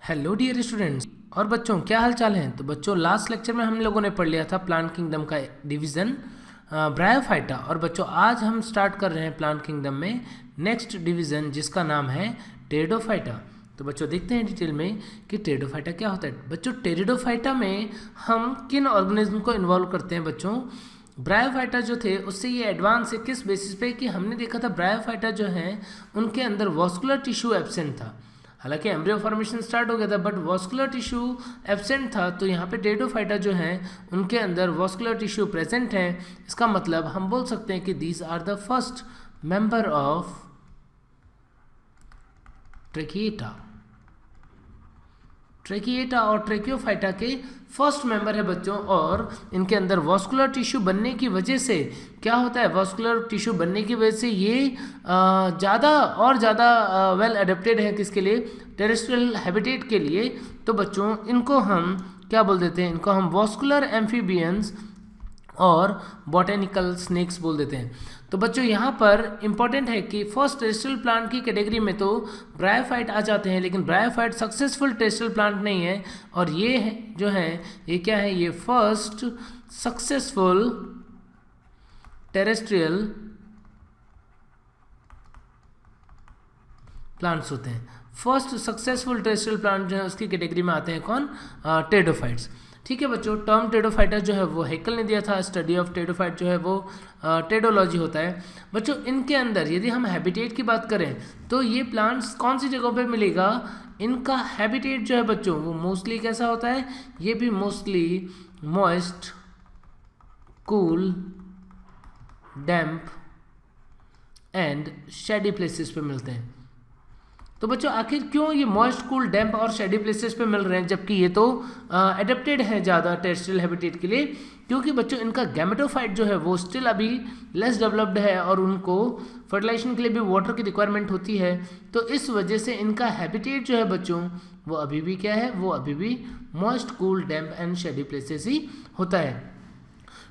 Hello dear students और बच्चों, क्या हाल चाल है। तो बच्चों, लास्ट लेक्चर में हम लोगों ने पढ़ लिया था प्लांट किंगडम का डिवीज़न ब्रायोफाइटा। और बच्चों, आज हम स्टार्ट कर रहे हैं प्लांट किंगडम में नेक्स्ट डिवीज़न जिसका नाम है टेरिडोफाइटा। तो बच्चों, देखते हैं डिटेल में कि टेरिडोफाइटा क्या होता है। बच्चों, टेरिडोफाइटा में हम किन ऑर्गेनिज्म को इन्वॉल्व करते हैं। बच्चों, ब्रायोफाइटा जो थे उससे ये एडवांस है किस बेसिस पे कि हमने देखा था ब्रायोफाइटा जो है उनके अंदर वॉस्कुलर टिश्यू एब्सेंट था। हालांकि एम्ब्रियो फॉर्मेशन स्टार्ट हो गया था बट वॉस्कुलर टिश्यू एब्सेंट था। तो यहाँ पे टेरिडोफाइटा जो है उनके अंदर वॉस्कुलर टिश्यू प्रेजेंट है। इसका मतलब हम बोल सकते हैं कि these are the first member of tracheata. Tracheata और ट्रेकियोफाइटा के फर्स्ट मेंबर है बच्चों। और इनके अंदर वॉस्कुलर टिश्यू बनने की वजह से क्या होता है, वॉस्कुलर टिश्यू बनने की वजह से ये ज़्यादा और ज़्यादा वेल एडेप्टेड है किसके लिए, टेरेस्ट्रियल हैबिटेट के लिए। तो बच्चों, इनको हम क्या बोल देते हैं, इनको हम वॉस्कुलर एम्फीबियंस और बॉटेनिकल स्नेक्स बोल देते हैं। तो बच्चों, यहाँ पर इंपॉर्टेंट है कि फर्स्ट टेरेस्ट्रियल प्लांट की कैटेगरी में तो ब्रायोफाइट आ जाते हैं, लेकिन ब्रायोफाइट सक्सेसफुल टेरेस्ट्रियल प्लांट नहीं है। और ये है जो है ये क्या है, ये फर्स्ट सक्सेसफुल टेरेस्ट्रियल प्लांट्स होते हैं। फर्स्ट सक्सेसफुल टेरेस्ट्रियल प्लांट जो है उसकी कैटेगरी में आते हैं कौन, टेरिडोफाइट्स। ठीक है बच्चों, टर्म टेरिडोफाइटा जो है वो हेकल ने दिया था। स्टडी ऑफ टेरिडोफाइट जो है वो टेरिडोलॉजी होता है। बच्चों, इनके अंदर यदि हम हैबिटेट की बात करें तो ये प्लांट्स कौन सी जगहों पे मिलेगा, इनका हैबिटेट जो है बच्चों वो मोस्टली कैसा होता है, ये भी mostly moist, cool, damp and shady places पे मिलते हैं। तो बच्चों, आखिर क्यों ये मॉइस्ट, कूल, डैम्प और शेडी प्लेसेस पे मिल रहे हैं जबकि ये तो एडेप्टेड है ज़्यादा टेरेस्ट्रियल हैबिटेट के लिए। क्योंकि बच्चों, इनका गैमेटोफाइट जो है वो स्टिल अभी लेस डेवलप्ड है और उनको फर्टिलाइजेशन के लिए भी वाटर की रिक्वायरमेंट होती है। तो इस वजह से इनका हैबिटेट जो है बच्चों वो अभी भी क्या है, वो अभी भी moist, cool, damp and shady places ही होता है।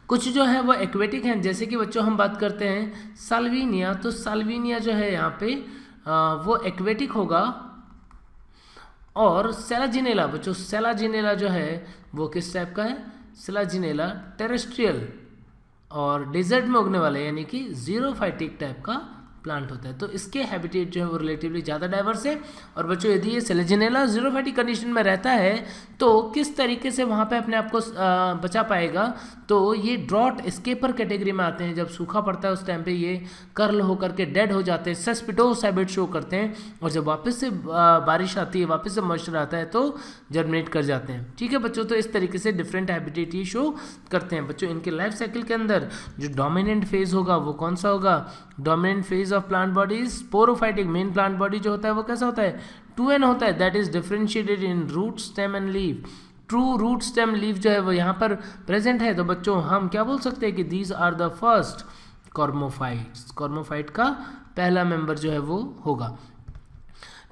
कुछ जो है वो एक्वेटिक हैं, जैसे कि बच्चों हम बात करते हैं साल्विनिया। तो साल्विनिया जो है यहाँ पे वो एक्वेटिक होगा। और सेलाजिनेला बच्चों, सेलाजिनेला जो है वो किस टाइप का है, सेलाजिनेला टेरेस्ट्रियल और डेजर्ट में उगने वाला यानी कि जीरोफाइटिक टाइप का प्लांट होता है। तो इसके हैबिटेट जो है वो रिलेटिवली ज़्यादा डाइवर्स है। और बच्चों, यदि ये सेलेजिनेला जीरोफाइटिक कंडीशन में रहता है तो किस तरीके से वहाँ पे अपने आप को बचा पाएगा, तो ये ड्रॉट एस्केपर कैटेगरी में आते हैं। जब सूखा पड़ता है उस टाइम पे ये कर्ल होकर के डेड हो जाते हैं, सेस्पिटोस हैबिट शो करते हैं। और जब वापस से बारिश आती है, वापस से मॉइस्चर आता है तो जर्मिनेट कर जाते हैं। ठीक है बच्चों, तो इस तरीके से डिफरेंट हैबिटेट ये शो करते हैं। बच्चों, इनके लाइफ साइकिल के अंदर जो डोमिनेंट फेज होगा वो कौन सा होगा, dominant phase of plant body sporophytic. Main plant body जो होता है वो कैसा होता है, 2n होता है, that is differentiated in root, stem and leaf. True root, stem, leaf जो है वो यहाँ पर प्रेजेंट है। तो बच्चों, हम क्या बोल सकते हैं कि दीज आर द फर्स्ट कॉर्मोफाइट्स। कॉर्मोफाइट का पहला मेंबर जो है वो होगा।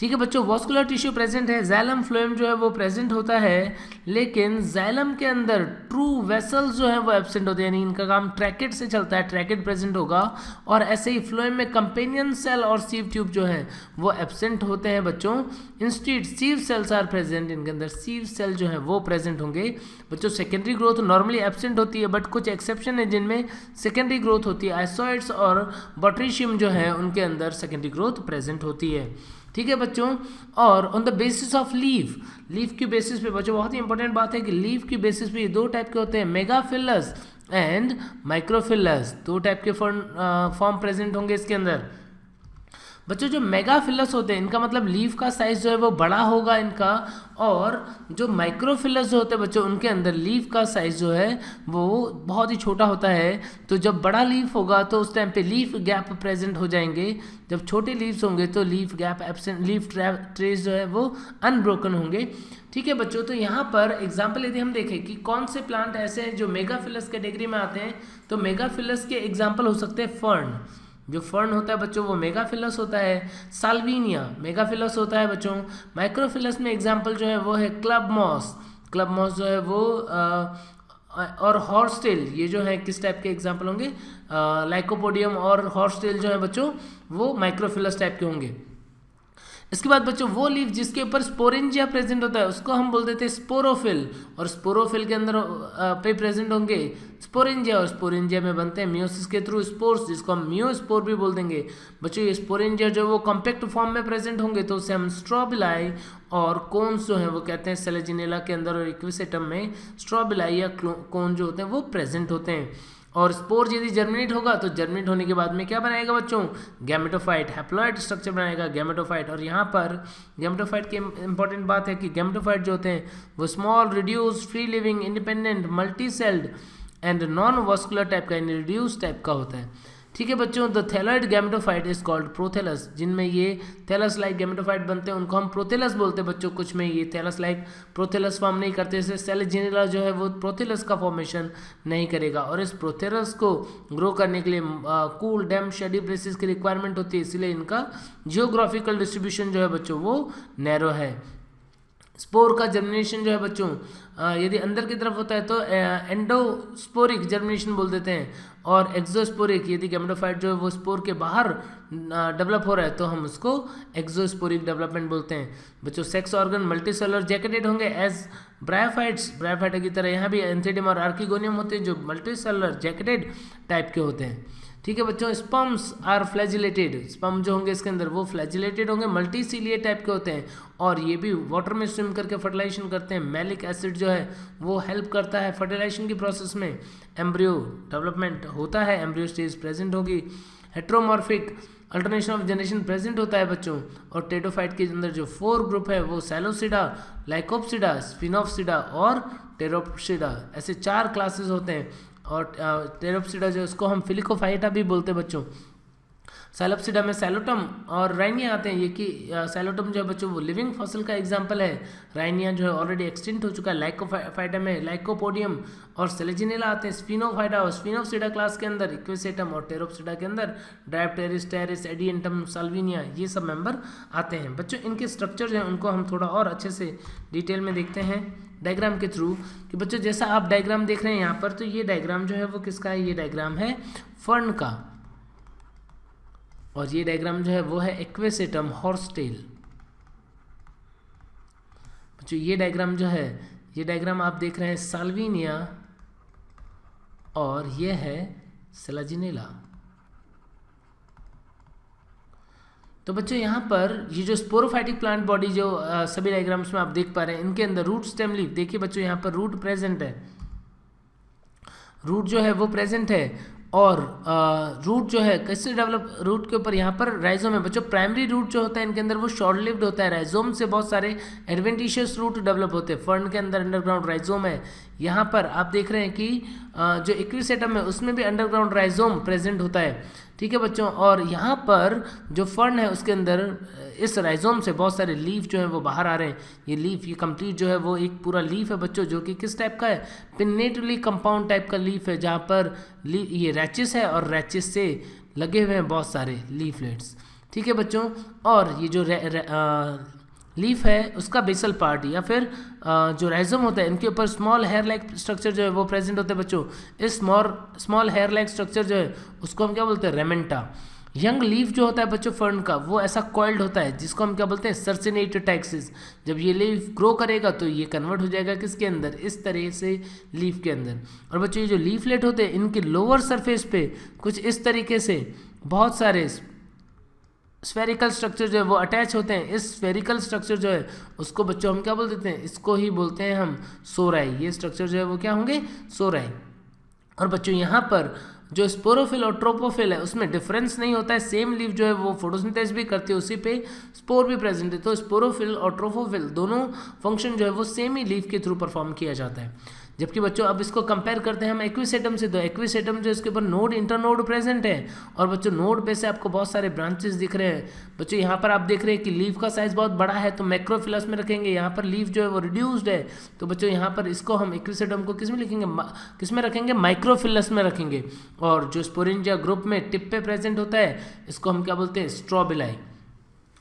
ठीक है बच्चों, वॉस्कुलर टिश्यू प्रेजेंट है, जाइलम फ्लोएम जो है वो प्रेजेंट होता है, लेकिन जाइलम के अंदर ट्रू वेसल्स जो है वो एब्सेंट होते हैं, यानी इनका काम ट्रैकेट से चलता है, ट्रैकेट प्रेजेंट होगा। और ऐसे ही फ्लोएम में कंपेनियन सेल और सीव ट्यूब जो है वो एब्सेंट होते हैं बच्चों। इंस्टीड सीव सेल्स आर प्रेजेंट, इनके अंदर सीव सेल जो है वो प्रेजेंट होंगे। बच्चों, सेकेंडरी ग्रोथ नॉर्मली एब्सेंट होती है बट कुछ एक्सेप्शन है जिनमें सेकेंडरी ग्रोथ होती है। आइसोइड्स और बॉट्रीशियम जो है उनके अंदर सेकेंडरी ग्रोथ प्रेजेंट होती है। ठीक है बच्चों, और on the basis of leaf, leaf की बेसिस पे बच्चों बहुत ही इंपॉर्टेंट बात है कि लीफ की बेसिस पे ये दो टाइप के होते हैं, मेगाफिलस एंड माइक्रोफिलस। दो टाइप के फॉर्म प्रेजेंट होंगे इसके अंदर। बच्चों, जो मेगाफिलस होते हैं इनका मतलब लीफ का साइज जो है वो बड़ा होगा इनका। और जो माइक्रोफिलस जो होते हैं बच्चों उनके अंदर लीफ का साइज जो है वो बहुत ही छोटा होता है। तो जब बड़ा लीफ होगा तो उस टाइम पे लीफ गैप प्रेजेंट हो जाएंगे, जब छोटे लीव्स होंगे तो leaf gap absent, leaf trace जो है वो अनब्रोकन होंगे। ठीक है बच्चों, तो यहाँ पर एग्जाम्पल यदि हम देखें कि कौन से प्लांट ऐसे हैं जो मेगाफिलस कैटेगरी में आते हैं, तो मेगाफिलस के एग्जाम्पल हो सकते हैं फर्न। जो फर्न होता है बच्चों वो मेगाफिलस होता है। साल्विनिया मेगाफिलस होता है बच्चों। माइक्रोफिलस में एग्जाम्पल जो है वो है क्लब मॉस। क्लब मॉस जो है वो और हॉर्सटेल, ये जो है किस टाइप के एग्जाम्पल होंगे, लाइकोपोडियम और हॉर्सटेल जो है बच्चों वो माइक्रोफिलस टाइप के होंगे। इसके बाद बच्चों वो लीफ जिसके ऊपर स्पोरेंजिया प्रेजेंट होता है उसको हम बोल देते हैं स्पोरोफिल, और स्पोरोफिल के अंदर पे प्रेजेंट होंगे स्पोरेंजिया, और स्पोरेंजिया में बनते हैं मियोसिस के थ्रू स्पोर्स, जिसको हम मियोस्पोर भी बोल देंगे। बच्चों ये स्पोरेंजिया जो वो कॉम्पैक्ट फॉर्म में प्रेजेंट होंगे तो उसे हम स्ट्रोबिलाई और कोन्स जो है वो कहते हैं सेलेजिनेला के अंदर, और इक्विसेटम में स्ट्रोबिलाई या कोन जो होते हैं वो प्रेजेंट होते हैं। और स्पोर यदि जर्मिनेट होगा तो जर्मिनेट होने के बाद में क्या बनाएगा बच्चों, गैमेटोफाइट, हैप्लॉइड स्ट्रक्चर बनाएगा गैमेटोफाइट। और यहाँ पर गैमेटोफाइट की इंपॉर्टेंट बात है कि गैमेटोफाइट जो होते हैं वो small reduce free living independent multi celled and non vascular type का, रिड्यूस टाइप का होता है। ठीक है बच्चों, the thalloid gametophyte is called prothallus, जिनमें ये थैलस लाइक गैमेटोफाइट बनते हैं उनको हम प्रोथेलस बोलते हैं बच्चों। कुछ में ये थैलस लाइक प्रोथेलस फॉर्म नहीं करते, जैसे सेलेजिनेला जो है वो प्रोथेलस का फॉर्मेशन नहीं करेगा, और इस प्रोथेलस को ग्रो करने के लिए कूल डैम शेडी प्लेसेस की रिक्वायरमेंट होती है, इसलिए इनका जियोग्राफिकल डिस्ट्रीब्यूशन जो है बच्चों वो नैरो है। स्पोर का जर्मिनेशन जो है बच्चों यदि अंदर की तरफ होता है तो एंडोस्पोरिक जर्मिनेशन बोल देते हैं, और एक्सोस्पोरिक यदि गैमेटोफाइट जो है वो स्पोर के बाहर डेवलप हो रहा है तो हम उसको एक्सोस्पोरिक डेवलपमेंट बोलते हैं। बच्चों सेक्स ऑर्गन मल्टीसेलुलर जैकेटेड होंगे एज ब्रायोफाइट्स, ब्रायोफाइटा की तरह यहाँ भी एंथीडियम और आर्किगोनियम होते हैं जो मल्टीसेलुलर जैकेटेड टाइप के होते हैं। ठीक है बच्चों, स्पर्म्स आर फ्लैजिलेटेड, स्पर्म जो होंगे इसके अंदर वो फ्लैजिलेटेड होंगे, मल्टीसीलिएट टाइप के होते हैं, और ये भी वाटर में स्विम करके फर्टिलाइजेशन करते हैं। मैलिक एसिड जो है वो हेल्प करता है फर्टिलाइजेशन की प्रोसेस में। एम्ब्रियो डेवलपमेंट होता है, एम्ब्रियो स्टेज प्रेजेंट होगी। Heteromorphic alternation of generation present होता है बच्चों। और टेडोफाइट के अंदर जो 4 ग्रुप है वो सैलोसिडा, लाइकोप्सिडा, स्फिनोप्सिडा और टेरोप्सिडा, ऐसे 4 क्लासेस होते हैं। और टेरोप्सिडा जो उसको हम फिलिकोफाइटा भी बोलते हैं बच्चों। सैलोप्सिडा में सैलोटम और राइनिया आते हैं। ये कि सैलोटम जो है बच्चों वो लिविंग फॉसिल का एग्जांपल है, राइनिया जो है ऑलरेडी एक्सटिंक्ट हो चुका है। लाइकोफाइटा में लाइकोपोडियम और सेलेजिनेला आते हैं। स्फिनोफाइटा और स्फिनोप्सिडा क्लास के अंदर इक्विसेटम और टेरोप्सिडा के अंदर डायोप्टेरिस, टेरिस, एडिएंटम, साल्विनिया ये सब मेंबर आते हैं। बच्चों इनके स्ट्रक्चर जो है उनको हम थोड़ा और अच्छे से डिटेल में देखते हैं डायग्राम के थ्रू कि बच्चों जैसा आप डायग्राम देख रहे हैं यहाँ पर, तो ये डायग्राम जो है वो किसका है, ये डायग्राम है फर्न का, और ये डायग्राम जो है वो है इक्विसेटम हॉर्सटेल। बच्चों ये डायग्राम जो है, ये डायग्राम आप देख रहे हैं साल्विनिया, और ये है सेलाजिनेला। तो बच्चों यहाँ पर ये जो स्पोरोफाइटिक प्लांट बॉडी जो सभी डायग्राम्स में आप देख पा रहे हैं, इनके अंदर रूट, स्टेम, लीफ, देखिए बच्चों यहाँ पर रूट प्रेजेंट है, रूट जो है वो प्रेजेंट है। और रूट जो है कैसे डेवलप, रूट के ऊपर यहाँ पर राइजोम है बच्चों। प्राइमरी रूट जो होता है इनके अंदर वो शॉर्ट लिव्ड होता है, राइजोम से बहुत सारे एडवेंटिशियस रूट डेवलप होते हैं। फर्न के अंदर अंडरग्राउंड राइजोम है। यहाँ पर आप देख रहे हैं कि जो इक्विसेटम है उसमें भी अंडरग्राउंड राइजोम प्रेजेंट होता है। ठीक है बच्चों, और यहाँ पर जो फर्न है उसके अंदर इस राइजोम से बहुत सारे लीफ जो है वो बाहर आ रहे हैं। ये लीफ, ये कंप्लीट जो है वो एक पूरा लीफ है बच्चों, जो कि किस टाइप का है, पिन्नेटली कंपाउंड टाइप का लीफ है, जहाँ पर ये रैचिस है और रैचिस से लगे हुए हैं बहुत सारे लीफलेट्स। ठीक है बच्चों, और ये जो लीफ है उसका बेसल पार्ट या फिर जो राइजोम होता है इनके ऊपर स्मॉल हेयर लाइक स्ट्रक्चर जो है वो प्रेजेंट होते हैं बच्चों। इस स्मॉल हेयर लाइक स्ट्रक्चर जो है उसको हम क्या बोलते हैं, रेमेंटा। यंग लीफ जो होता है बच्चों फर्न का वो ऐसा कॉइल्ड होता है, जिसको हम क्या बोलते हैं, सर्सिनेट टैक्सिस। जब ये लीफ ग्रो करेगा तो ये कन्वर्ट हो जाएगा किसके अंदर, इस तरह से लीफ के अंदर। और बच्चों ये जो लीफलेट होते हैं इनके लोअर सरफेस पे कुछ इस तरीके से बहुत सारे स्फेरिकल स्ट्रक्चर जो है वो अटैच होते हैं। इस स्फेरिकल स्ट्रक्चर जो है उसको बच्चों हम क्या बोल देते हैं, इसको ही बोलते हैं हम सोराई। ये स्ट्रक्चर जो है वो क्या होंगे, सोराई। और बच्चों यहाँ पर जो स्पोरोफिल और ट्रोपोफिल है उसमें डिफरेंस नहीं होता है, सेम लीफ जो है वो फोटोसिंथेसिस भी करती है, उसी पे स्पोर भी प्रेजेंट है। तो स्पोरोफिल और ट्रोपोफिल दोनों फंक्शन जो है वो सेम ही लीफ के थ्रू परफॉर्म किया जाता है। जबकि बच्चों अब इसको कंपेयर करते हैं हम एक्विसेटम से, तो एक्विसेटम जो इसके ऊपर नोड, इंटरनोड प्रेजेंट है, और बच्चों नोड पे से आपको बहुत सारे ब्रांचेस दिख रहे हैं। बच्चों यहाँ पर आप देख रहे हैं कि लीफ का साइज बहुत बड़ा है तो मैक्रोफिलस में रखेंगे, यहाँ पर लीफ जो है वो रिड्यूस्ड है, तो बच्चों यहाँ पर इसको हम एक्विसेटम को किस में लिखेंगे, किस में रखेंगे, माइक्रोफिलस में रखेंगे। और जो स्पोरेंजिया ग्रुप में टिप पे प्रेजेंट होता है इसको हम क्या बोलते हैं, स्ट्रोबिलाई।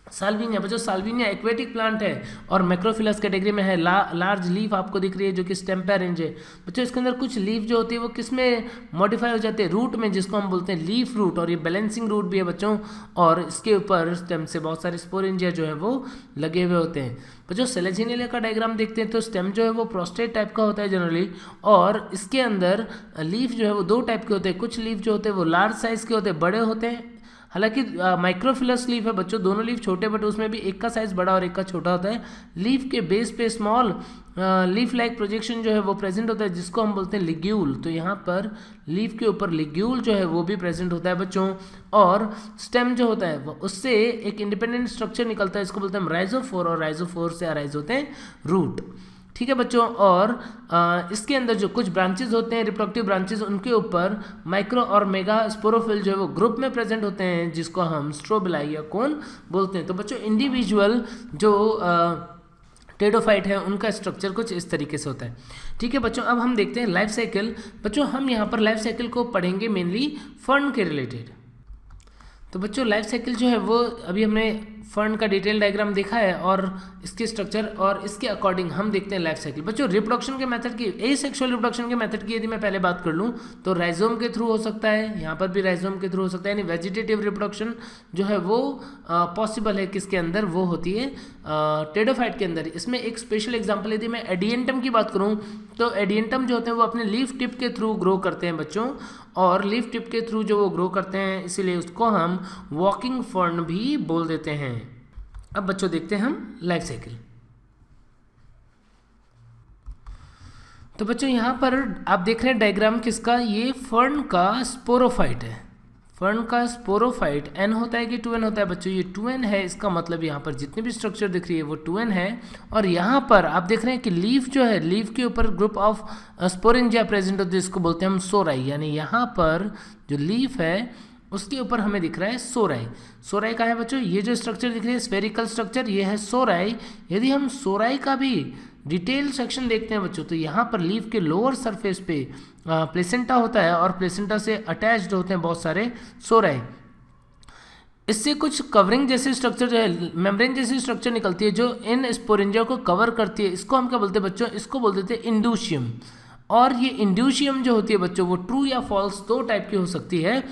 साल्विनिया बच्चों, साल्विनिया एक्वेटिक प्लांट है और मैक्रोफिलस कैटेगरी में है। लार्ज लीफ आपको दिख रही है जो कि स्टेम पे अरेंज है बच्चों। इसके अंदर कुछ लीफ जो होती है वो किस में मॉडिफाई हो जाते हैं, रूट में, जिसको हम बोलते हैं लीफ रूट, और ये बैलेंसिंग रूट भी है बच्चों। और इसके ऊपर स्टेम से बहुत सारे स्पोरेंजिया जो है वो लगे हुए होते हैं बच्चों। सेलेजिनेलिया का डायग्राम देखते हैं तो स्टेम जो है वो प्रोस्टेट टाइप का होता है जनरली, और इसके अंदर लीफ जो है वो दो टाइप के होते हैं। कुछ लीफ जो होते हैं वो लार्ज साइज के होते हैं, बड़े होते हैं, हालांकि माइक्रोफिलस लीफ है बच्चों, दोनों लीफ छोटे, बट उसमें भी एक का साइज बड़ा और एक का छोटा होता है। लीफ के बेस पे स्मॉल लीफ लाइक प्रोजेक्शन जो है वो प्रेजेंट होता है, जिसको हम बोलते हैं लिग्यूल। तो यहाँ पर लीफ के ऊपर लिग्यूल जो है वो भी प्रेजेंट होता है बच्चों। और स्टेम जो होता है वो उससे एक इंडिपेंडेंट स्ट्रक्चर निकलता है, इसको बोलते हैं राइजोफोर, और राइजोफोर से अराइज होते हैं रूट। ठीक है बच्चों। और इसके अंदर जो कुछ ब्रांचेस होते हैं, रिप्रोडक्टिव ब्रांचेस, उनके ऊपर माइक्रो और मेगा स्पोरोफिल जो है वो ग्रुप में प्रेजेंट होते हैं, जिसको हम स्ट्रोबिलाई या कोन बोलते हैं। तो बच्चों इंडिविजुअल जो टेडोफाइट है उनका स्ट्रक्चर कुछ इस तरीके से होता है। ठीक है बच्चों, अब हम देखते हैं लाइफ साइकिल। बच्चों हम यहाँ पर लाइफ साइकिल को पढ़ेंगे मेनली फर्न के रिलेटेड। तो बच्चों लाइफ साइकिल जो है वो अभी हमने फर्न का डिटेल डायग्राम देखा है और इसके स्ट्रक्चर और इसके अकॉर्डिंग हम देखते हैं लाइफ साइकिल। बच्चों रिप्रोडक्शन के मेथड की, एसेक्सुअल रिप्रोडक्शन के मेथड की यदि मैं पहले बात कर लूँ तो राइजोम के थ्रू हो सकता है, यहाँ पर भी राइजोम के थ्रू हो सकता है, यानी वेजिटेटिव रिप्रोडक्शन जो है वो पॉसिबल है किसके अंदर, वो होती है टेडोफाइट के अंदर। इसमें एक स्पेशल एग्जाम्पल यदि मैं एडियंटम की बात करूँ तो एडियंटम जो होते हैं वो अपने लीफ टिप के थ्रू ग्रो करते हैं बच्चों, और लीफ टिप के थ्रू जो वो ग्रो करते हैं इसीलिए उसको हम वॉकिंग फर्न भी बोल देते हैं। अब बच्चों देखते हैं हम लाइफ साइकिल। तो बच्चों यहाँ पर आप देख रहे हैं डायग्राम किसका, ये फर्न का स्पोरोफाइट है। फर्न का स्पोरोफाइट एन होता है कि 2n होता है बच्चों, ये 2n है, इसका मतलब यहाँ पर जितनी भी स्ट्रक्चर दिख रही है वो 2n है। और यहाँ पर आप देख रहे हैं कि लीफ जो है, लीफ के ऊपर ग्रुप ऑफ स्पोरेंजिया प्रेजेंट होती है, जिसको बोलते हैं हम सोराई, यानी यहाँ पर जो लीफ है उसके ऊपर हमें दिख रहा है सोराई। सोराई का है बच्चों, ये जो स्ट्रक्चर दिख रही है स्फेरिकल स्ट्रक्चर, ये है सोराई। यदि हम सोराई का भी डिटेल सेक्शन देखते हैं बच्चों तो यहाँ पर लीफ के लोअर सरफेस पे प्लेसेंटा होता है और प्लेसेंटा से अटैच्ड होते हैं बहुत सारे सोराई। इससे कुछ कवरिंग जैसी स्ट्रक्चर जो है, मेम्ब्रेन जैसी स्ट्रक्चर निकलती है जो इन स्पोरेंजिया को कवर करती है। इसको हम क्या बोलते हैं बच्चों, इसको बोल देते हैं इंड्यूशियम। और ये इंड्यूशियम जो होती है बच्चों वो ट्रू या फॉल्स दो टाइप की हो सकती है।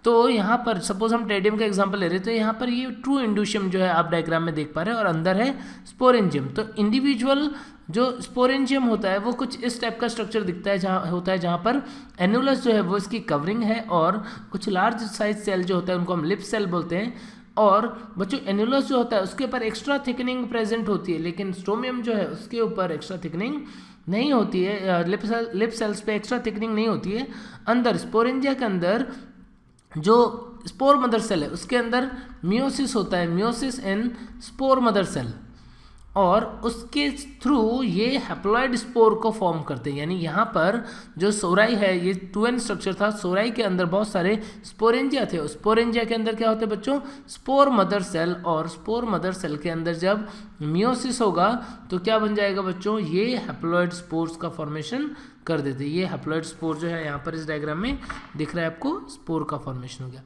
तो यहाँ पर सपोज हम टेडियम का एग्जांपल ले रहे हैं तो यहाँ पर ये ट्रू इंड्यूशियम जो है आप डायग्राम में देख पा रहे हैं, और अंदर है स्पोरेंजियम। तो इंडिविजुअल जो स्पोरेंजियम होता है वो कुछ इस टाइप का स्ट्रक्चर दिखता है, जहाँ पर एनुलस जो है वो इसकी कवरिंग है, और कुछ लार्ज साइज सेल जो होता है उनको हम लिप सेल बोलते हैं। और बच्चों एनुलस जो होता है उसके ऊपर एक्स्ट्रा थिकनिंग प्रेजेंट होती है, लेकिन स्टोमियम जो है उसके ऊपर एक्स्ट्रा थिकनिंग नहीं होती है, लिप सेल्स पे एक्स्ट्रा थिकनिंग नहीं होती है। अंदर स्पोरेंजिया के अंदर जो स्पोर मदर सेल है उसके अंदर मियोसिस होता है, meiosis in spore mother cell, और उसके थ्रू ये हैप्लॉइड स्पोर को फॉर्म करते हैं। यानी यहाँ पर जो सोराई है ये 2n स्ट्रक्चर था, सोराई के अंदर बहुत सारे स्पोरेंजिया थे। स्पोरेंजिया के अंदर क्या होते हैं बच्चों, स्पोर मदर सेल, और स्पोर मदर सेल के अंदर जब मियोसिस होगा तो क्या बन जाएगा बच्चों, ये हैप्लॉइड स्पोर्स का फॉर्मेशन कर देते हैं। ये हैप्लॉइड स्पोर जो है यहाँ पर इस डायग्राम में दिख रहा है आपको, स्पोर का फॉर्मेशन हो गया।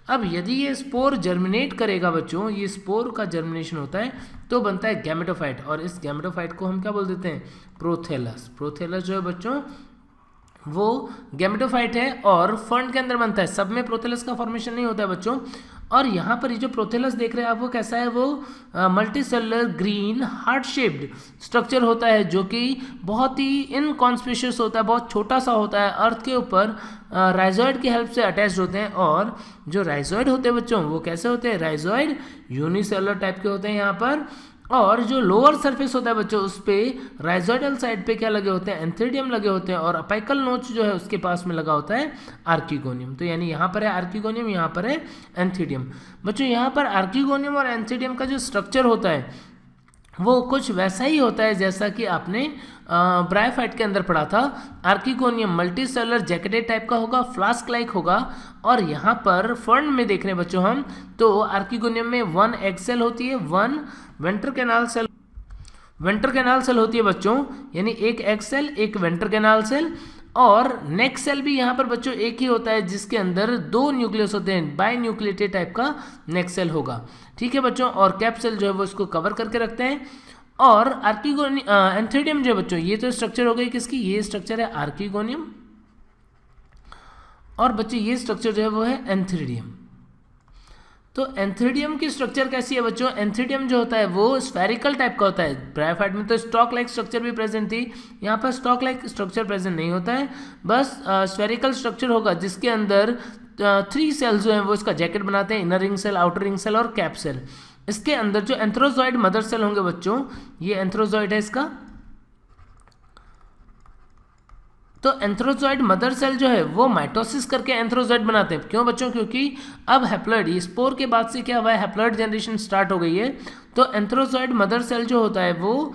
अब यदि ये स्पोर जर्मिनेट करेगा बच्चों, ये स्पोर का जर्मिनेशन होता है तो बनता है गैमेटोफाइट, और इस गैमेटोफाइट को हम क्या बोल देते हैं, प्रोथेलस। प्रोथेलस जो है बच्चों वो गैमेटोफाइट है और फर्न के अंदर बनता है, सब में प्रोथेलस का फॉर्मेशन नहीं होता है बच्चों। और यहाँ पर ये जो प्रोथेलस देख रहे हैं आप वो कैसा है, वो multi cellular green heart shaped structure होता है, जो कि बहुत ही इनकॉन्स्पिशियस होता है, बहुत छोटा सा होता है, अर्थ के ऊपर राइजॉइड की हेल्प से अटैच्ड होते हैं। और जो राइजॉइड होते हैं बच्चों वो कैसे होते हैं, राइजॉइड यूनिसेलुलर टाइप के होते हैं यहाँ पर। और जो लोअर सरफेस होता है बच्चों उस पर राइजोइडल साइड पे क्या लगे होते हैं, एंथीडियम लगे होते हैं, और अपाइकल नोच जो है उसके पास में लगा होता है आर्किगोनियम। तो यानी यहाँ पर है आर्किगोनियम, यहाँ पर है एंथीडियम। बच्चों यहाँ पर आर्किगोनियम और एंथीडियम का जो स्ट्रक्चर होता है वो कुछ वैसा ही होता है जैसा कि आपने ब्रायोफाइट के अंदर पढ़ा था। Archegonium multi cellular jacketed type का होगा, फ्लास्क लाइक होगा। और यहाँ पर फर्न में देख रहे हैं बच्चों हम, तो आर्किगोनियम में 1 एग सेल होती है, 1 वेंट्र कैनाल सेल होती है बच्चों, यानी एक एग सेल एक वेंट्र कैनाल सेल। और नेक्स्ट सेल भी यहाँ पर बच्चों एक ही होता है जिसके अंदर 2 न्यूक्लियस होते हैं, बाई न्यूक्लिएटेड टाइप का नेक्स्ट सेल होगा। ठीक है बच्चों, और कैप सेल जो है वो इसको कवर करके रखते हैं। और एंथ्रीडियम जो है बच्चों, ये तो स्ट्रक्चर हो गई किसकी, ये स्ट्रक्चर है आर्किगोनियम, और बच्चों ये स्ट्रक्चर जो है वो है एंथ्रीडियम। तो एंथ्रीडियम की स्ट्रक्चर कैसी है बच्चों, एंथ्रीडियम जो होता है वो स्फेरिकल टाइप का होता है। ब्रायोफाइट में तो स्टॉक लाइक स्ट्रक्चर भी प्रेजेंट थी, यहाँ पर स्टॉक लाइक स्ट्रक्चर प्रेजेंट नहीं होता है, बस स्फेरिकल स्ट्रक्चर होगा जिसके अंदर 3 सेल्स जो हैं वो इसका जैकेट बनाते हैं, inner ring cell, outer ring cell और कैप सेल। इसके अंदर जो एंथ्रोजॉइड मदर सेल होंगे बच्चों, ये एंथ्रोजॉइड है इसका। तो एंथ्रोजॉइड मदर सेल जो है वो माइटोसिस करके एंथ्रोजॉइड बनाते हैं। क्यों बच्चों, क्योंकि अब हैप्लॉइड, ये स्पोर के बाद से क्या हुआ है, हैप्लॉइड जनरेशन स्टार्ट हो गई है। तो एंथ्रोजॉइड मदर सेल जो होता है वो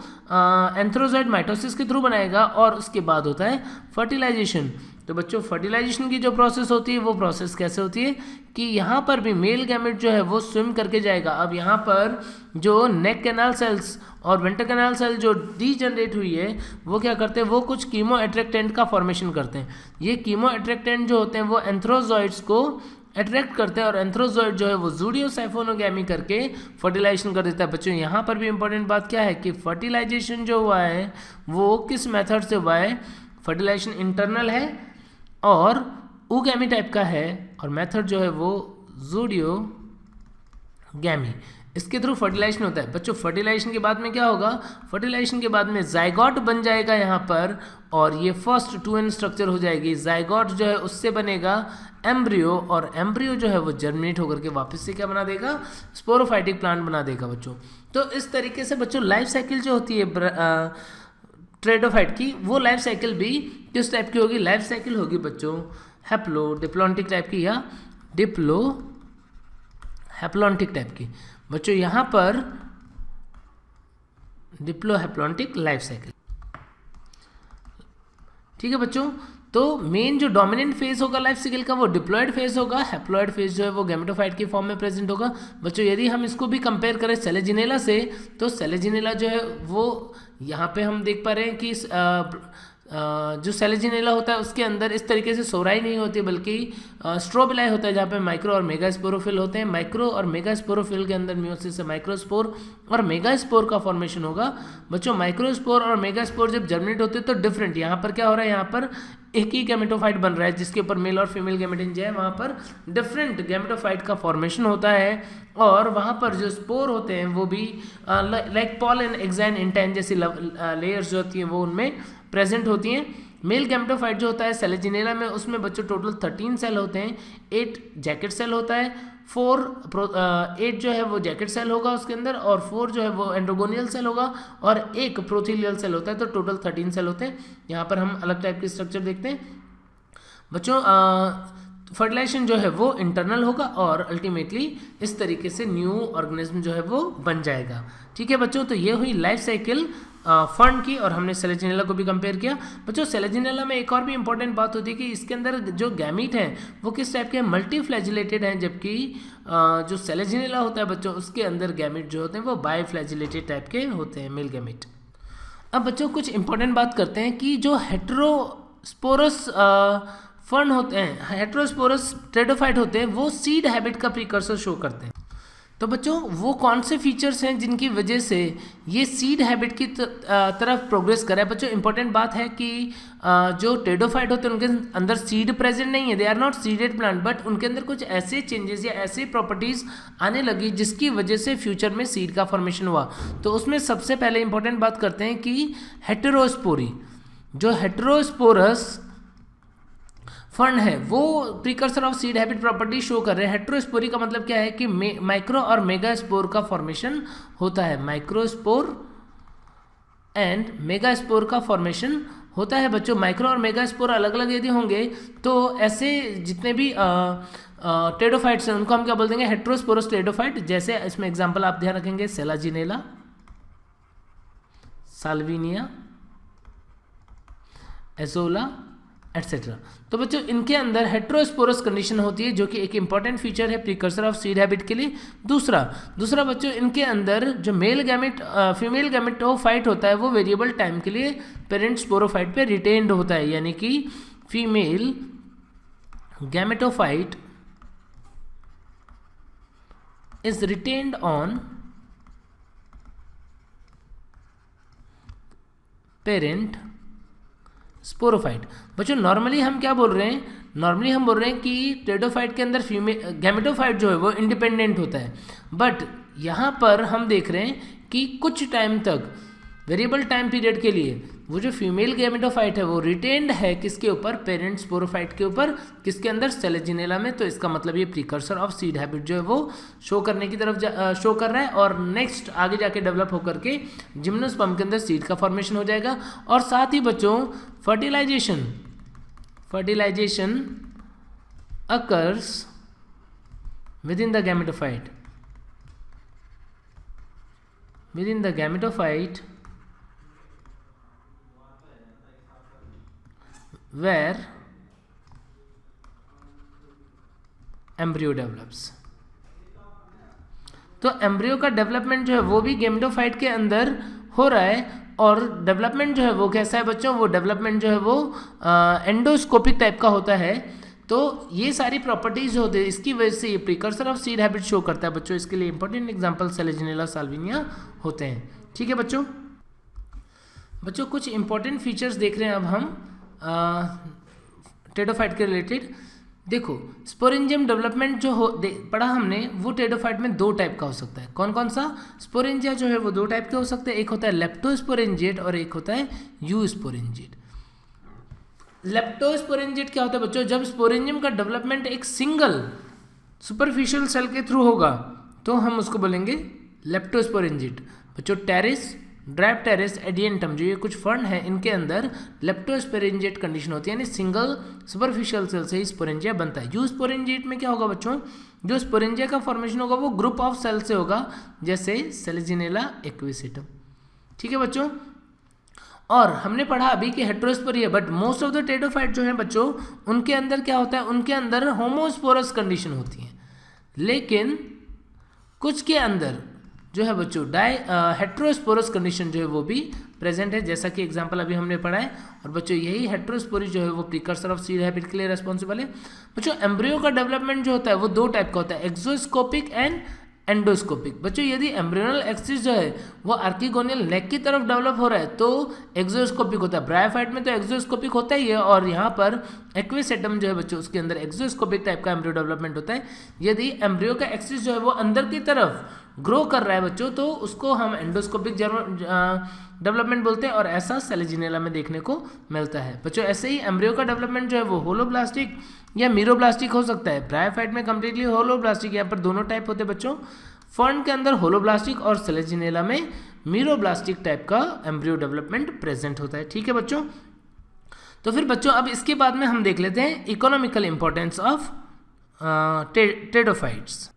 एंथ्रोजॉइड माइटोसिस के थ्रू बनाएगा, और उसके बाद होता है फर्टिलाइजेशन। तो बच्चों फर्टिलाइजेशन की जो प्रोसेस होती है वो प्रोसेस कैसे होती है कि यहाँ पर भी मेल गैमेट जो है वो स्विम करके जाएगा। अब यहाँ पर जो नेक कैनाल सेल्स और वेंटर कैनाल सेल जो डीजनरेट हुई है वो क्या करते हैं, वो कुछ कीमो अट्रैक्टेंट का फॉर्मेशन करते हैं। ये कीमो अट्रैक्टेंट जो होते हैं वो एंथ्रोजॉइड्स को अट्रैक्ट करते हैं, और एंथ्रोजॉइड जो है वो ज़ूडियोसाइफोनोगैमी करके फर्टिलाइजेशन कर देता है। बच्चों यहाँ पर भी इंपॉर्टेंट बात क्या है कि फर्टिलाइजेशन जो हुआ है वो किस मेथड से हुआ है, फर्टिलाइजेशन इंटरनल है और ऊगैमी टाइप का है, और मेथड जो है वो ज़ूडियोगैमी, इसके थ्रू फर्टिलाइजेशन होता है। बच्चों फर्टिलाइजेशन के बाद में क्या होगा, फर्टिलाइजेशन के बाद में जाइगोट बन जाएगा यहाँ पर, और ये फर्स्ट 2n स्ट्रक्चर हो जाएगी। जाइगोट जो है उससे बनेगा एम्ब्रियो, और एम्ब्रियो जो है वो जर्मिनेट होकर के वापस से क्या बना देगा, स्पोरोफाइटिक प्लांट बना देगा बच्चों। तो इस तरीके से बच्चों लाइफ साइकिल जो होती है ट्रेडोफाइट की, वो लाइफ साइकिल भी किस टाइप की होगी, लाइफ साइकिल होगी बच्चों हैप्लो डिप्लॉन्टिक टाइप की या डिप्लो हैप्लॉन्टिक टाइप की। बच्चों यहाँ पर डिप्लो हैप्लॉन्टिक लाइफ साइकिल। ठीक है बच्चों, तो मेन जो डोमिनेंट फेज होगा लाइफ साइकिल का वो डिप्लॉयड फेज होगा, हैप्लॉयड फेज जो है वो गैमेटोफाइट की फॉर्म में प्रेजेंट होगा। बच्चों यदि हम इसको भी कंपेयर करें सेलेजिनेला से, तो सेलेजिनेला जो है वो यहाँ पे हम देख पा रहे हैं कि जो सेलेजिनेला होता है उसके अंदर इस तरीके से सोराई नहीं होती, बल्कि स्ट्रोबिलाई होता है, जहाँ पे माइक्रो और मेगा स्पोरोफिल होते हैं। माइक्रो और मेगा स्पोरोफिल के अंदर मियोसिस से माइक्रोस्पोर और मेगा स्पोर का फॉर्मेशन होगा। बच्चों माइक्रोस्पोर और मेगा स्पोर जब जर्मिनेट होते हैं तो डिफरेंट, यहाँ पर क्या हो रहा है, यहाँ पर एक ही गैमेटोफाइट बन रहा है जिसके ऊपर मेल और फीमेल गैमेटिन जो है वहाँ पर डिफरेंट गैमेटोफाइट का फॉर्मेशन होता है, और वहाँ पर जो स्पोर होते हैं वो भी लाइक पॉलन, एक्साइन, इंटाइन जैसी लेयर्स जो होती हैं वो उनमें प्रेजेंट होती हैं। मेल गैमेटोफाइट जो होता है सेलेजिनेला में, उसमें बच्चों टोटल 13 सेल होते हैं, 8 जैकेट सेल होता है, 8 जो है वो जैकेट सेल होगा उसके अंदर, और 4 जो है वो एंड्रोगोनियल सेल होगा, और 1 प्रोथीलियल सेल होता है। तो टोटल 13 सेल होते हैं। यहाँ पर हम अलग टाइप के स्ट्रक्चर देखते हैं बच्चों। फर्टिलाइजेशन जो है वो इंटरनल होगा, और अल्टीमेटली इस तरीके से न्यू ऑर्गेनिज्म जो है वो बन जाएगा। ठीक है बच्चों, तो ये हुई लाइफ साइकिल फंड की, और हमने सेलेजिनेला को भी कंपेयर किया। बच्चों सेलेजिनेला में एक और भी इंपॉर्टेंट बात होती है कि इसके अंदर जो गैमीट हैं वो किस टाइप के हैं, मल्टी फ्लैजिलेटेड हैं, जबकि जो सेलेजिनेला होता है बच्चों उसके अंदर गैमीट जो होते हैं वो बाई फ्लैजिलेटेड टाइप के होते हैं, मेल गैमीट। अब बच्चों कुछ इंपॉर्टेंट बात करते हैं कि जो हेट्रोस्पोरस फंड होते हैं, हेट्रोस्पोरस ट्रेडोफाइट होते हैं, वो सीड हैबिट का प्रीकर्सर शो करते हैं। तो बच्चों वो कौन से फीचर्स हैं जिनकी वजह से ये सीड हैबिट की तरफ प्रोग्रेस कर रहा है। बच्चों इंपॉर्टेंट बात है कि जो टेडोफाइट होते हैं उनके अंदर सीड प्रेजेंट नहीं है, they are not seeded plant, but उनके अंदर कुछ ऐसे चेंजेस या ऐसी प्रॉपर्टीज आने लगी जिसकी वजह से फ्यूचर में सीड का फॉर्मेशन हुआ। तो उसमें सबसे पहले इंपॉर्टेंट बात करते हैं कि हेटेरोस्पोरी, जो हेटेरोस्पोरस फंड है वो precursor of seed habit property show कर रहे हैं। हेट्रोस्पोरी का मतलब क्या है कि माइक्रो और मेगा स्पोर का फॉर्मेशन होता है, माइक्रोस्पोर एंड मेगा स्पोर का फॉर्मेशन होता है। बच्चों माइक्रो और मेगा स्पोर अलग अलग यदि होंगे तो ऐसे जितने भी टेडोफाइट्स हैं उनको हम क्या बोल देंगे, हेट्रोस्पोरस टेडोफाइट। जैसे इसमें एग्जांपल आप ध्यान रखेंगे, सेलाजिनेला, साल्विनिया, एजोला एटसेट्रा। तो बच्चों इनके अंदर हेट्रोस्पोरस कंडीशन होती है, जो कि एक इंपॉर्टेंट फीचर है प्रीकर्सर ऑफ सीड हैबिट के लिए। दूसरा बच्चों इनके अंदर जो मेल गैमेट फीमेल गैमेटोफाइट होता है वो वेरिएबल टाइम के लिए पेरेंट स्पोरोफाइट पे रिटेन्ड होता है, यानी कि female gametophyte is retained on parent sporophyte. बच्चों नॉर्मली हम क्या बोल रहे हैं, नॉर्मली हम बोल रहे हैं कि टेरिडोफाइट के अंदर फीमेल गैमेटोफाइट जो है वो इंडिपेंडेंट होता है, बट यहाँ पर हम देख रहे हैं कि कुछ टाइम तक, वेरिएबल टाइम पीरियड के लिए, वो जो फीमेल गैमेटोफाइट है वो रिटेन्ड है किसके ऊपर, पेरेंट स्पोरोफाइट के ऊपर, किसके अंदर, सेलेजिनेला में। तो इसका मतलब ये प्रीकर्सर ऑफ सीड हैबिट जो है वो शो करने की तरफ शो कर रहा है, और नेक्स्ट आगे जाके डेवलप होकर के जिम्नोस्पर्म के अंदर सीड का फॉर्मेशन हो जाएगा। और साथ ही बच्चों fertilization occurs within the gametophyte where embryo develops. तो एम्ब्रियो का डेवलपमेंट जो है वो भी गैमेटोफाइट के अंदर हो रहा है, और डेवलपमेंट जो है वो कैसा है बच्चों, वो डेवलपमेंट जो है वो एंडोस्कोपिक टाइप का होता है। तो ये सारी प्रॉपर्टीज होते हैं, इसकी वजह से ये precursor of seed habit show करता है बच्चों। इसके लिए इंपॉर्टेंट एग्जांपल सेलेजिनेला साल्विनिया होते हैं। ठीक है बच्चों, कुछ इंपॉर्टेंट फीचर्स देख रहे हैं अब हम टेरिडोफाइट के रिलेटेड। देखो स्पोरेंजियम डेवलपमेंट जो पढ़ा हमने, वो टेरिडोफाइट में दो टाइप का हो सकता है। कौन कौन सा? स्पोरेंजिया जो है वो दो टाइप के हो सकते हैं, एक होता है लेप्टोस्पोरेंजिएट और एक होता है यूस्पोरेंजिएट। लेप्टोस्पोरेंजिएट क्या होता है बच्चों, जब स्पोरेंजियम का डेवलपमेंट एक सिंगल सुपरफिशियल सेल के थ्रू होगा तो हम उसको बोलेंगे लेप्टोस्पोरेंजिएट। बच्चों टेरिस, ड्राइप्टेरिस, एडियंटम, जो ये कुछ फर्न है, इनके अंदर लेप्टोस्पोरेंजिएट कंडीशन होती है, यानी सिंगल सुपरफिशियल सेल से ही स्पोरेंजिया बनता है। यूस्पोरेंजिएट में क्या होगा बच्चों, जो स्पोरेंजिया का फॉर्मेशन होगा वो ग्रुप ऑफ सेल से होगा, जैसे सेलेजिनेला एक्विसेटम। ठीक है बच्चों, और हमने पढ़ा अभी कि heterospory, but most of the pteridophyte जो है बच्चों, उनके अंदर क्या होता है, उनके अंदर होमोस्पोरस कंडीशन होती है, लेकिन कुछ के अंदर जो है बच्चों हेटेरोस्पोरस कंडीशन जो है वो भी प्रेजेंट है, जैसा कि एग्जांपल अभी हमने पढ़ा है। और बच्चों यही हेटेरोस्पोरी जो है वो प्रीकर्सर ऑफ सीड हैबिट के लिए रेस्पॉन्सिबल है। बच्चों एम्ब्रियो का डेवलपमेंट जो होता है वो दो टाइप का होता है, एक्सोस्कोपिक एंड एंडोस्कोपिक। बच्चों यदि एम्ब्रियोनल एक्सिस जो है वो आर्किगोनियल नेक की तरफ डेवलप हो रहा है तो एक्सोस्कोपिक होता है। ब्रायोफाइट में तो एक्सोस्कोपिक होता ही है, और यहाँ पर एक्विसेटम जो है बच्चों उसके अंदर एक्सोस्कोपिक टाइप का एम्ब्रियो डेवलपमेंट होता है। यदि एम्ब्रियो का एक्सिस जो है वो अंदर की तरफ ग्रो कर रहा है बच्चों, तो उसको हम एंडोस्कोपिक डेवलपमेंट बोलते हैं, और ऐसा सेलेजिनेला में देखने को मिलता है। बच्चों ऐसे ही एम्ब्रियो का डेवलपमेंट जो है वो होलोब्लास्टिक या मीरोब्लास्टिक हो सकता है। ब्रायोफाइट में कंप्लीटली होलोब्लास्टिक, यहाँ पर दोनों टाइप होते हैं बच्चों। फर्न के अंदर होलोब्लास्टिक और सेलेजिनेला में मीरोब्लास्टिक टाइप का एम्ब्रियो डेवलपमेंट प्रेजेंट होता है। ठीक है बच्चों, तो फिर बच्चों अब इसके बाद में हम देख लेते हैं इकोनॉमिकल इंपॉर्टेंस ऑफ टेरिडोफाइट्स।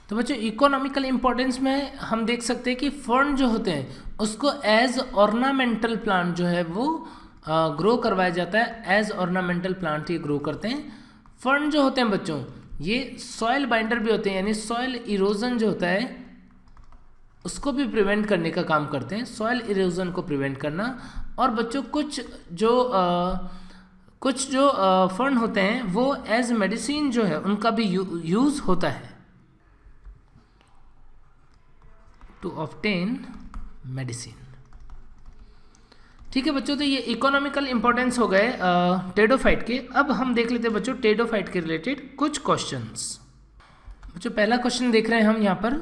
तो बच्चों इकोनॉमिकल इंपॉर्टेंस में हम देख सकते हैं कि फर्न जो होते हैं उसको एज ऑर्नामेंटल प्लांट जो है वो ग्रो करवाया जाता है। एज ऑर्नामेंटल प्लांट ये ग्रो करते हैं। फर्न जो होते हैं बच्चों ये सॉइल बाइंडर भी होते हैं, यानी सॉइल इरोजन जो होता है उसको भी प्रिवेंट करने का काम करते हैं, सॉइल इरोजन को प्रिवेंट करना। और बच्चों कुछ जो फर्न होते हैं वो एज मेडिसिन जो है उनका भी यूज होता है, टू ऑब्टेन मेडिसिन। ठीक है बच्चों, तो ये इकोनॉमिकल इंपॉर्टेंस हो गए टेरिडोफाइट के। अब हम देख लेते हैं बच्चों टेरिडोफाइट के रिलेटेड कुछ क्वेश्चंस। बच्चों पहला क्वेश्चन देख रहे हैं हम यहाँ पर,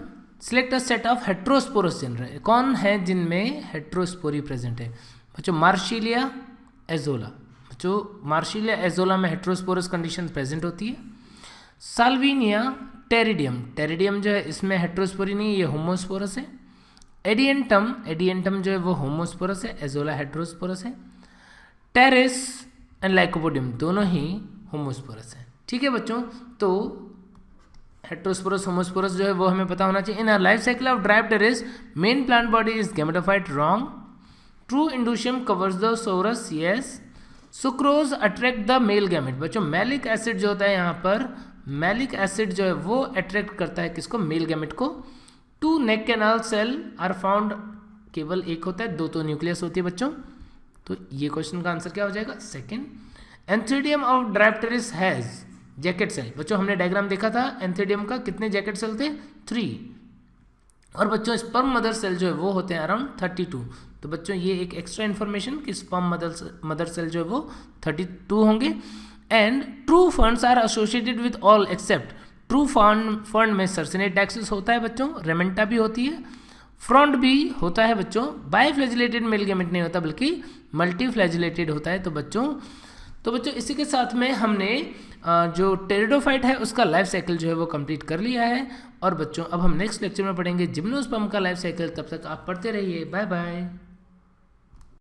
select a set of heterosporous genera. कौन है जिनमें हेटेरोस्पोरी प्रेजेंट है? बच्चों मार्शिलिया एजोला। बच्चों मार्शिलिया एजोला में हेटेरोस्पोरस कंडीशन प्रेजेंट होती है। साल्विनिया टेरिडियम, टेरिडियम जो है इसमें हेटेरोस्पोरी नहीं, ये होमोस्पोरस है। एडियंटम जो है वो होमोस्पोरस है, एजोला हेटेरोस्पोरस है। टेरिस एंड लाइकोपोडियम दोनों ही होमोस्पोरस है। ठीक है बच्चों, तो हेटेरोस्पोरस होमोस्पोरस जो है वो हमें पता होना चाहिए। In our life cycle of dryopteris main plant body is gametophyte, wrong. True indusium covers the sorus, yes. Sucrose attract the male gamete. बच्चों मैलिक एसिड जो होता है यहाँ पर, मैलिक एसिड जो है वो अट्रैक्ट करता है किसको? मेल गैमेट को। 2 नेक कैनाल सेल आर फाउंड, केवल एक होता है, 2 तो न्यूक्लियस होती है बच्चों। तो ये क्वेश्चन का आंसर क्या हो जाएगा? Second. Antheridium of dryopteris has jacket cell. बच्चों हमने डायग्राम देखा था एंथीडियम का, कितने जैकेट सेल थे? 3। और बच्चों स्पर्म मदर सेल जो है वो होते हैं अराउंड 32। तो बच्चों ये एक एक्स्ट्रा इन्फॉर्मेशन कि स्पर्म मदर सेल जो है वो 32 होंगे। And true ferns are associated with all except, true फंड में सर्सिनेट डायक्सिस होता है बच्चों, रेमेंटा भी होती है, फ्रॉन्ट भी होता है बच्चों, बाइफ्लैजिलेटेड मेल गैमेट नहीं होता बल्कि मल्टीफ्लैजिलेटेड होता है। तो बच्चों इसी के साथ में हमने जो टेरिडोफाइट है उसका लाइफ साइकिल जो है वो कंप्लीट कर लिया है। और बच्चों अब हम नेक्स्ट लेक्चर में पढ़ेंगे जिम्नोस्पर्म का लाइफ साइकिल। तब तक आप पढ़ते रहिए। Bye bye.